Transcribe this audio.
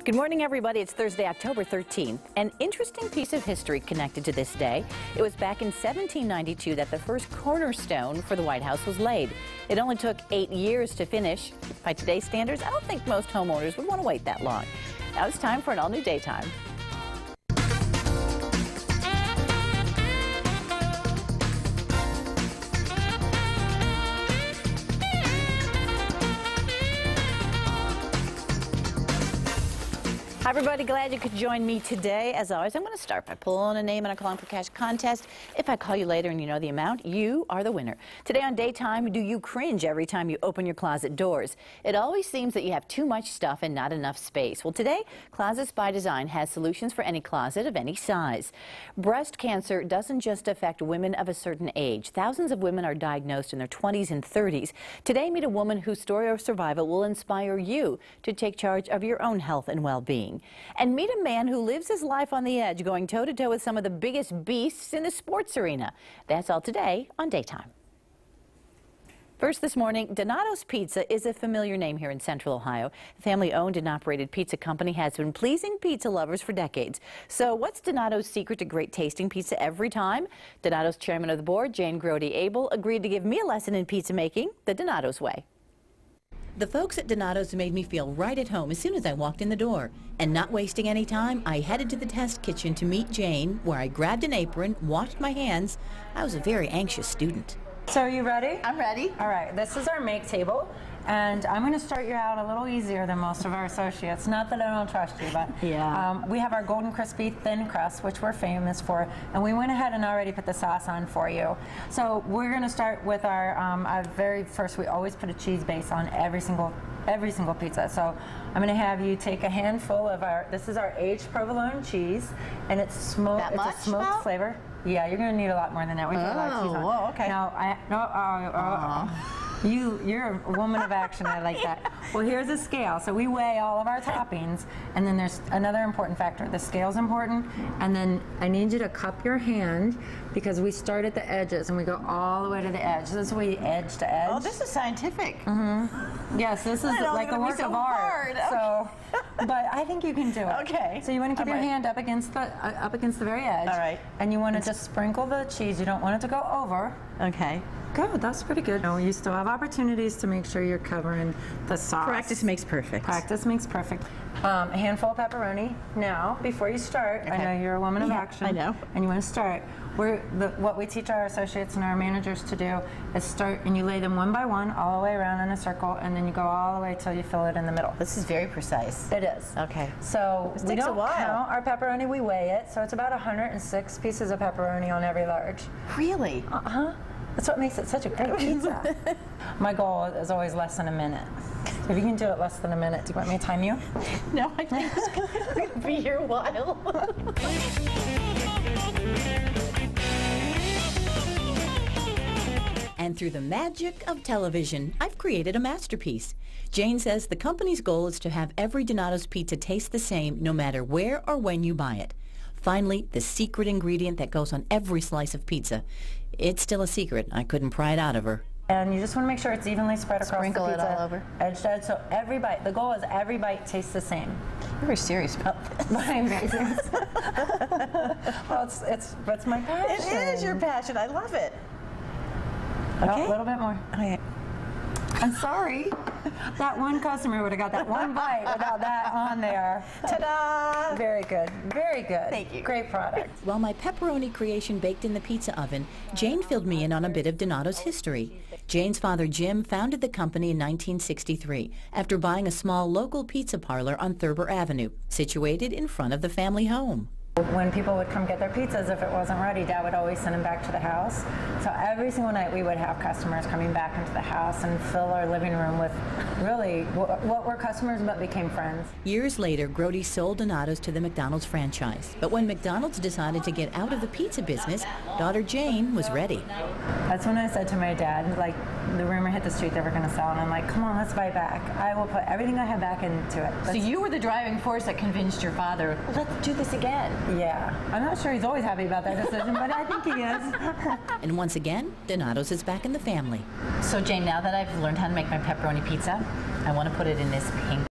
Good morning, everybody. It's Thursday, October 13th. An interesting piece of history connected to this day. It was back in 1792 that the first cornerstone for the White House was laid. It only took 8 years to finish. By today's standards, I don't think most homeowners would want to wait that long. Now it's time for an all-new Daytime. Hi, everybody. Glad you could join me today. As always, I'm going to start by pulling a name in a Calling for Cash contest. If I call you later and you know the amount, you are the winner. Today on Daytime, do you cringe every time you open your closet doors? It always seems that you have too much stuff and not enough space. Well, today, Closets by Design has solutions for any closet of any size. Breast cancer doesn't just affect women of a certain age. Thousands of women are diagnosed in their 20s and 30s. Today, meet a woman whose story of survival will inspire you to take charge of your own health and well-being. And meet a man who lives his life on the edge, going toe-to-toe with some of the biggest beasts in the sports arena. That's all today on Daytime. First this morning, Donato's Pizza is a familiar name here in Central Ohio. The family-owned and operated pizza company has been pleasing pizza lovers for decades. So what's Donato's secret to great tasting pizza every time? Donato's chairman of the board, Jane Grody-Abel, agreed to give me a lesson in pizza making the Donato's way. The folks at Donato's made me feel right at home as soon as I walked in the door. And not wasting any time, I headed to the test kitchen to meet Jane, where I grabbed an apron, washed my hands. I was a very anxious student. So are you ready? I'm ready. All right, this is our make table. And I'm going to start you out a little easier than most of our associates. Not that I don't trust you, but yeah. We have our golden crispy thin crust, which we're famous for, and we went ahead and already put the sauce on for you. So we're going to start with our very first. We always put a cheese base on every single pizza. So I'm going to have you take a handful of our. This is our aged provolone cheese, and it's smoked. It's a smoked flavor. Yeah, you're going to need a lot more than that. We put a lot of cheese on. Oh, okay. Now, you're a woman of action. I like that. Well, here's a scale. So we weigh all of our toppings, and then there's another important factor. The scale's important, and then I need you to cup your hand because we start at the edges and we go all the way to the edge. This is we edge to edge. Oh, this is scientific. Mm-hmm. Yes, this is like a work of art. So, but I think you can do it. Okay. So you want to keep your hand up against the very edge. All right. And you want to just sprinkle the cheese. You don't want it to go over. Okay. Good, that's pretty good. No, you still have opportunities to make sure you're covering the sauce. Practice makes perfect. Practice makes perfect. A handful of pepperoni. Now, before you start, I know you're a woman of action. I know. And you want to start. What we teach our associates and our managers to do is start, and you lay them one by one all the way around in a circle, and then you go all the way till you fill it in the middle. This is very precise. It is. Okay. So we don't count our pepperoni, we weigh it. So it's about 106 pieces of pepperoni on every large. Really? Uh-huh. That's what makes it such a great pizza. My goal is always less than a minute. If you can do it less than a minute, do you want me to time you? No, I think it's going to be your while. And through the magic of television, I've created a masterpiece. Jane says the company's goal is to have every Donato's pizza taste the same no matter where or when you buy it. Finally, the secret ingredient that goes on every slice of pizza. It's still a secret. I couldn't pry it out of her. And you just want to make sure it's evenly spread across Sprinkle the pizza. it all over. Edge to edge. So every bite, the goal is every bite tastes the same. You're very serious about this. I'm very serious. Well, it's my passion. It is your passion. I love it. Okay. A little bit more. Okay. I'm sorry. That one customer would have got that one bite without that on there. Ta-da! Very good. Very good. Thank you. Great product. While my pepperoni creation baked in the pizza oven, Jane filled me in on a bit of Donato's history. Jane's father, Jim, founded the company in 1963 after buying a small local pizza parlor on Thurber Avenue, situated in front of the family home. When people would come get their pizzas, if it wasn't ready, Dad would always send them back to the house. So every single night we would have customers coming back into the house and fill our living room with really what were customers but became friends. Years later, Grody sold Donato's to the McDonald's franchise. But when McDonald's decided to get out of the pizza business, daughter Jane was ready. That's when I said to my dad, like, the rumor hit the street they were going to sell, and I'm like, come on, let's buy it back. I will put everything I have back into it. So you were the driving force that convinced your father, let's do this again. Yeah. I'm not sure he's always happy about that decision, but I think he is. And once again, Donato's is back in the family. So Jane, now that I've learned how to make my pepperoni pizza, I want to put it in this pink